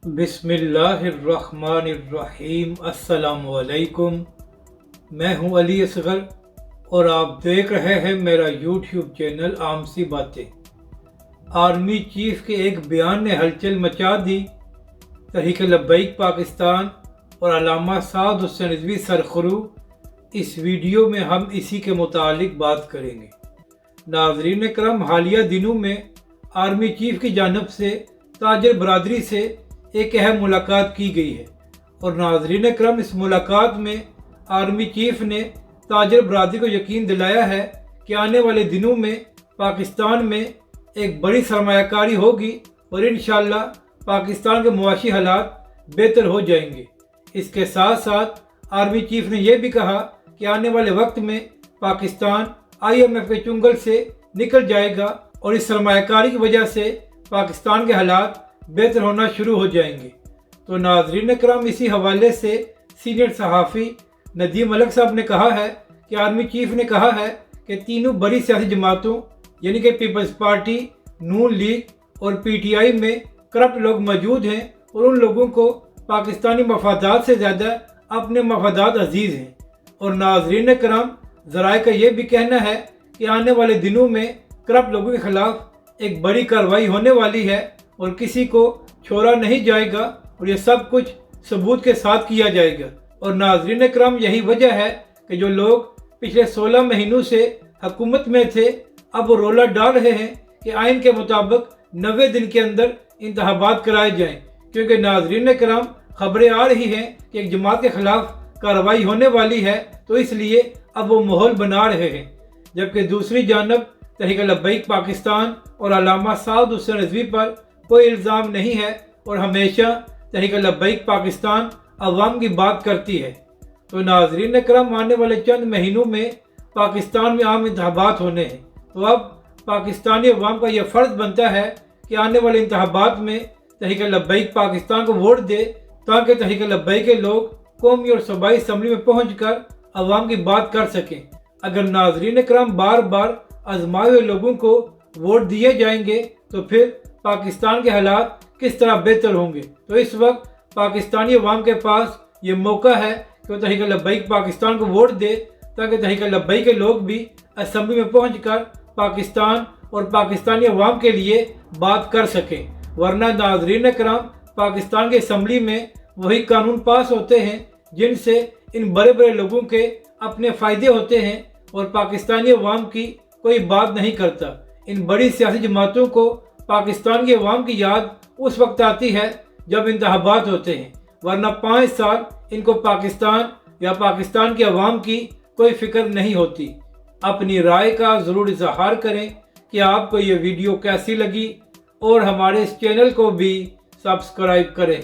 बिस्मिल्लाहिर्रहमानिर्रहीम। अस्सलाम वालेकुम। मैं हूं अली असगर और आप देख रहे हैं मेरा यूट्यूब चैनल आम सी बातें। आर्मी चीफ के एक बयान ने हलचल मचा दी। तहरीक लब्बैक पाकिस्तान और अल्लामा साद हुसैन रिजवी सरखरू। इस वीडियो में हम इसी के मुतालिक बात करेंगे। नाज़रीन करम, हालिया दिनों में आर्मी चीफ की जानिब से ताजर बरादरी से एक अहम मुलाकात की गई है और नाज़रीन करम, इस मुलाकात में आर्मी चीफ ने ताजर बरादरी को यकीन दिलाया है कि आने वाले दिनों में पाकिस्तान में एक बड़ी सरमायाकारी होगी और इंशाअल्लाह पाकिस्तान के मुआशी हालात बेहतर हो जाएंगे। इसके साथ साथ आर्मी चीफ ने यह भी कहा कि आने वाले वक्त में पाकिस्तान IMF के चुंगल से निकल जाएगा और इस सरमायाकारी की वजह से पाकिस्तान के हालात बेहतर होना शुरू हो जाएंगे। तो नाज़रीन करम, इसी हवाले से सीनियर सहाफ़ी नदीम मलिक साहब ने कहा है कि आर्मी चीफ ने कहा है कि तीनों बड़ी सियासी जमातों यानी कि पीपल्स पार्टी, नून लीग और PTI में करप्ट लोग मौजूद हैं और उन लोगों को पाकिस्तानी मफादात से ज़्यादा अपने मफादात अजीज़ हैं। और नाज़रीन करम, ज़राए का ये भी कहना है कि आने वाले दिनों में करप्ट लोगों के खिलाफ एक बड़ी कार्रवाई होने वाली है और किसी को छोड़ा नहीं जाएगा और ये सब कुछ सबूत के साथ किया जाएगा। और नाज़रीन करम, यही वजह है कि जो लोग पिछले 16 महीनों से हुकूमत में थे अब वो रोला डाल रहे हैं कि आइन के मुताबिक 90 दिन के अंदर इंतखाबात कराए जाएं, क्योंकि नाज़रीन करम, खबरें आ रही हैं कि एक जमात के खिलाफ कार्रवाई होने वाली है, तो इसलिए अब वो माहौल बना रहे हैं। जबकि दूसरी जानब तहरीक लब्बैक पाकिस्तान और अल्लामा साद हुसैन रिजवी पर कोई इल्ज़ाम नहीं है और हमेशा तहरीक लब्बैक पाकिस्तान अवाम की बात करती है। तो नाज़रीन करम, आने वाले चंद महीनों में पाकिस्तान में आम इंतखाबात होने हैं, तो अब पाकिस्तानी अवाम का यह फ़र्ज़ बनता है कि आने वाले इंतखाबात में तहरीक लब्बैक पाकिस्तान को वोट दे, ताकि तहरीक लब्बैक के लोग कौमी और सूबाई असम्बली में पहुँच कर अवाम की बात कर सकें। अगर नाज़रीन करम बार बार आजमाए हुए लोगों को वोट दिए जाएंगे तो फिर पाकिस्तान के हालात किस तरह बेहतर होंगे। तो इस वक्त पाकिस्तानी अवाम के पास ये मौका है कि वो तहरीक लब्बैक पाकिस्तान को वोट दे, ताकि तहरीक लब्बैक के लोग भी असम्बली में पहुंचकर पाकिस्तान और पाकिस्तानी अवाम के लिए बात कर सकें। वरना नाज़रीन करम, पाकिस्तान की असम्बली में वही कानून पास होते हैं जिनसे इन बड़े बड़े लोगों के अपने फ़ायदे होते हैं और पाकिस्तानी अवाम की कोई बात नहीं करता। इन बड़ी सियासी जमातों को पाकिस्तान की अवाम की याद उस वक्त आती है जब इंतखाबात होते हैं, वरना 5 साल इनको पाकिस्तान या पाकिस्तान की अवाम की कोई फ़िक्र नहीं होती। अपनी राय का ज़रूर इज़हार करें कि आपको ये वीडियो कैसी लगी और हमारे इस चैनल को भी सब्सक्राइब करें।